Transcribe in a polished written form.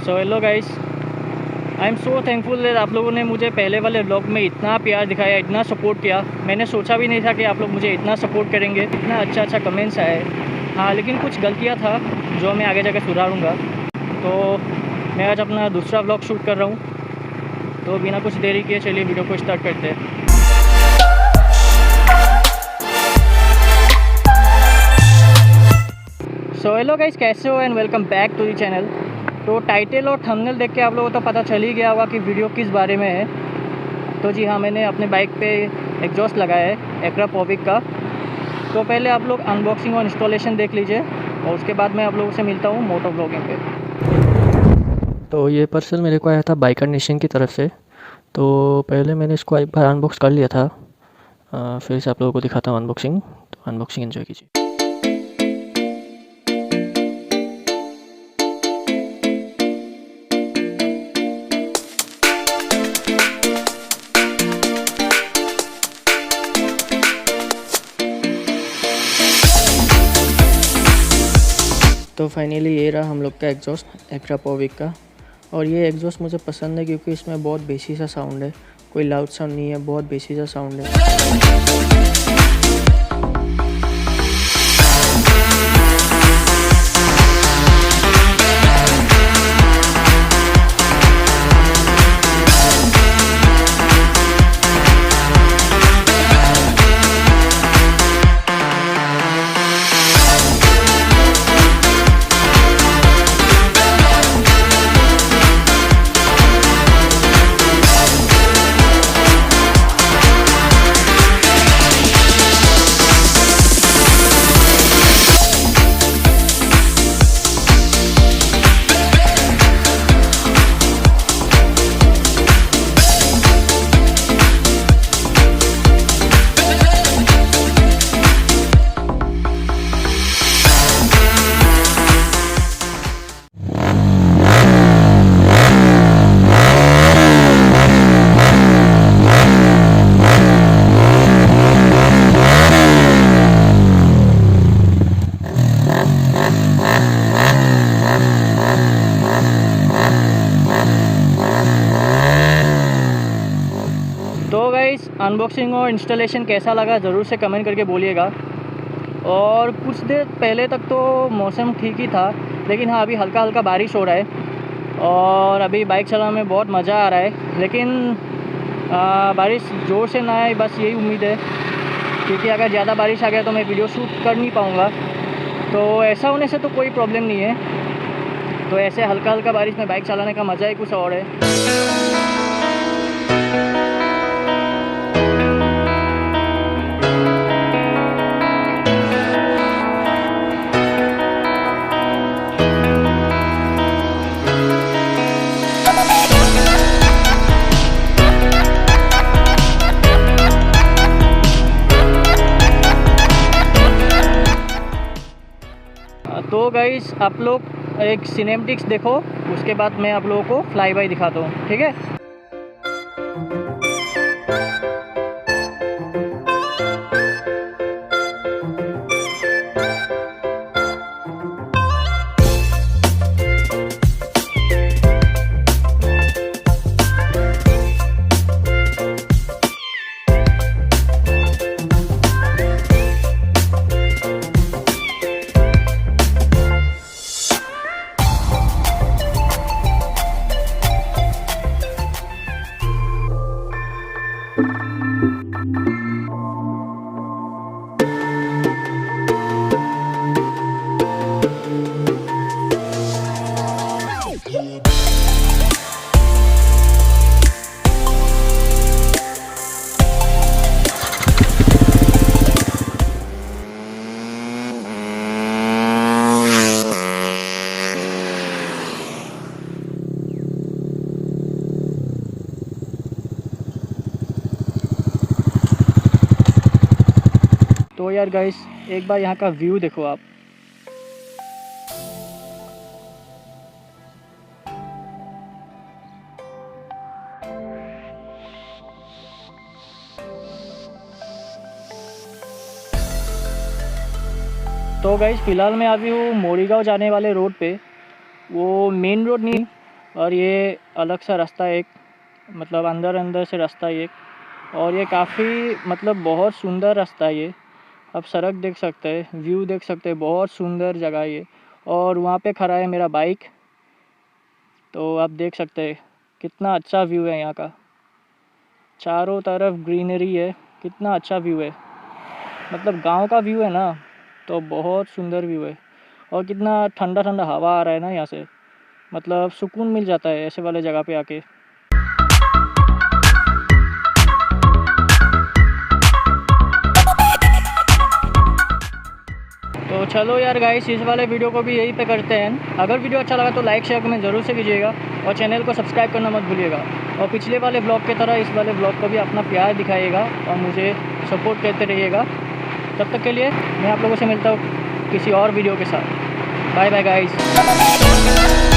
So hello guys, I am so thankful that आप लोगों ने मुझे पहले वाले व्लॉग में इतना प्यार दिखाया, इतना सपोर्ट किया। मैंने सोचा भी नहीं था कि आप लोग मुझे इतना सपोर्ट करेंगे, इतना अच्छा कमेंट्स आए। हाँ, लेकिन कुछ गलतियाँ था जो मैं आगे जाकर सुधारूँगा। तो मैं आज अपना दूसरा व्लॉग शूट कर रहा हूँ, तो बिना कुछ देरी किए चलिए वीडियो को स्टार्ट करते हैं। सो हेलो गाइस, कैसे हो and welcome back to the channel. तो टाइटल और थंबनेल देख के आप लोगों को तो पता चल ही गया होगा कि वीडियो किस बारे में है। तो जी हाँ, मैंने अपने बाइक पे एग्जॉस्ट लगाया है एक्रा पॉविक का। तो पहले आप लोग अनबॉक्सिंग और इंस्टॉलेशन देख लीजिए और उसके बाद मैं आप लोगों से मिलता हूँ मोटो ब्लॉगिंग पे। तो ये पार्सल मेरे को आया था बाइकर नेशन की तरफ से। तो पहले मैंने इसको एक बार अनबॉक्स कर लिया था, फिर से आप लोगों को दिखाता हूँ अनबॉक्सिंग। तो अनबॉक्सिंग एंजॉय कीजिए। तो फाइनली ये रहा हम लोग का एग्जॉस्ट एक्रा पॉविक का। और ये एग्जॉस्ट मुझे पसंद है क्योंकि इसमें बहुत बेसी सा साउंड है, कोई लाउड साउंड नहीं है, बहुत बेसी सा साउंड है। तो गाइस, अनबॉक्सिंग और इंस्टॉलेशन कैसा लगा ज़रूर से कमेंट करके बोलिएगा। और कुछ देर पहले तक तो मौसम ठीक ही था, लेकिन हाँ अभी हल्का हल्का बारिश हो रहा है और अभी बाइक चलाने में बहुत मज़ा आ रहा है। लेकिन बारिश ज़ोर से ना आए, बस यही उम्मीद है, क्योंकि अगर ज़्यादा बारिश आ गया तो मैं वीडियो शूट कर नहीं पाऊँगा। तो ऐसा होने से तो कोई प्रॉब्लम नहीं है। तो ऐसे हल्का हल्का बारिश में बाइक चलाने का मज़ा ही कुछ और है। तो गाइस, आप लोग एक सिनेमैटिक्स देखो, उसके बाद मैं आप लोगों को फ्लाई बाय दिखाता हूँ, ठीक है। तो यार गाइस, एक बार यहाँ का व्यू देखो आप। तो गाइस, फ़िलहाल मैं अभी हूँ मोरीगांव जाने वाले रोड पे। वो मेन रोड नहीं, और ये अलग सा रास्ता एक, मतलब अंदर अंदर से रास्ता एक, और ये काफ़ी मतलब बहुत सुंदर रास्ता है ये। आप सड़क देख सकते हैं, व्यू देख सकते हैं, बहुत सुंदर जगह है ये। और वहाँ पे खड़ा है मेरा बाइक, तो आप देख सकते हैं कितना अच्छा व्यू है यहाँ का। चारों तरफ ग्रीनरी है, कितना अच्छा व्यू है, मतलब गांव का व्यू है ना, तो बहुत सुंदर व्यू है। और कितना ठंडा ठंडा हवा आ रहा है ना यहाँ से, मतलब सुकून मिल जाता है ऐसे वाले जगह पे आके। तो चलो यार गाइस, इस वाले वीडियो को भी यहीं पे करते हैं। अगर वीडियो अच्छा लगा तो लाइक शेयर कमेंट ज़रूर से कीजिएगा और चैनल को सब्सक्राइब करना मत भूलिएगा। और पिछले वाले ब्लॉग की तरह इस वाले ब्लॉग को भी अपना प्यार दिखाइएगा और मुझे सपोर्ट करते रहिएगा। तब तक के लिए मैं आप लोगों से मिलता हूँ किसी और वीडियो के साथ। Bye bye guys.